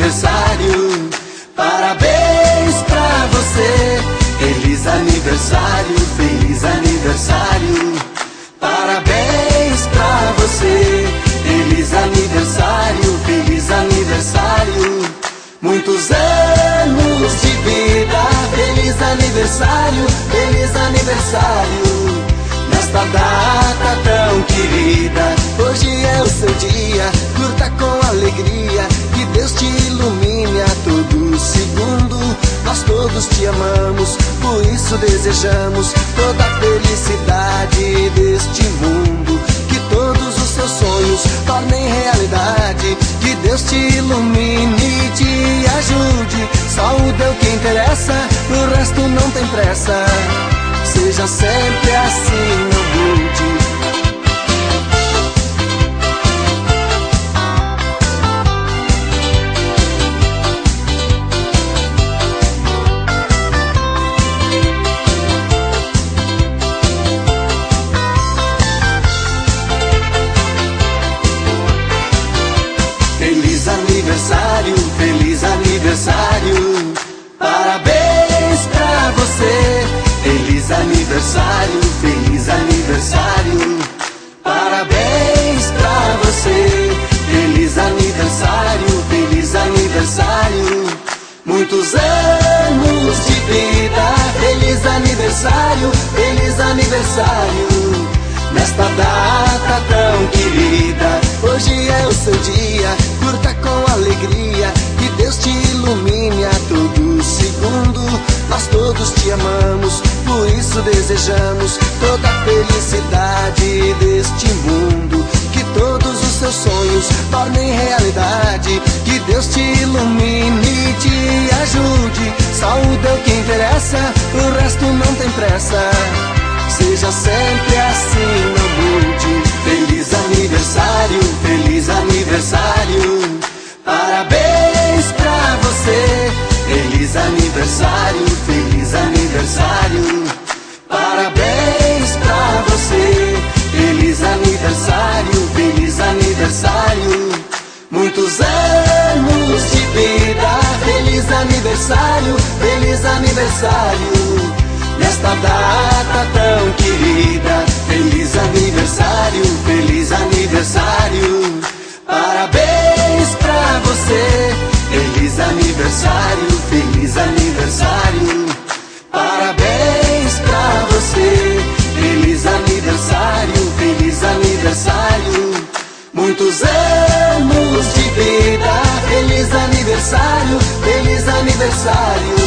aniversário. Parabéns pra você. Feliz aniversário, feliz aniversário. Parabéns pra você. Feliz aniversário, feliz aniversário. Muitos anos de vida. Feliz aniversário, feliz aniversário. Nesta data tão querida, hoje é o seu dia. Curta com alegria, que Deus te ilumine a todo segundo. Nós todos te amamos, por isso desejamos toda a felicidade deste mundo. Que todos os seus sonhos tornem realidade. Que Deus te ilumine e te ajude. Saúde é o que interessa, o resto não tem pressa. Seja sempre assim, não mude. Feliz aniversário, feliz aniversário. Parabéns pra você. Feliz aniversário, feliz aniversário. Parabéns pra você. Feliz aniversário, feliz aniversário. Muitos anos de vida. Feliz aniversário, feliz aniversário. Nesta data tão querida, hoje é o seu dia. Curta com alegria, que Deus te ilumine a todo segundo. Nós todos te amamos, por isso desejamos toda a felicidade deste mundo. Que todos os seus sonhos tornem realidade. Que Deus te ilumine e te ajude. Saúde é o que interessa, o resto não tem pressa. Seja sempre assim, não mude. Feliz aniversário, feliz aniversário. Parabéns pra você. Feliz aniversário, feliz aniversário. Parabéns pra você. Feliz aniversário, feliz aniversário. Muitos anos de vida. Feliz aniversário, feliz aniversário. Nesta data tão querida, feliz aniversário, feliz aniversário. Parabéns pra você. Feliz aniversário, feliz aniversário. Parabéns pra você. Feliz aniversário, feliz aniversário. Muitos anos de vida. Feliz aniversário, feliz aniversário.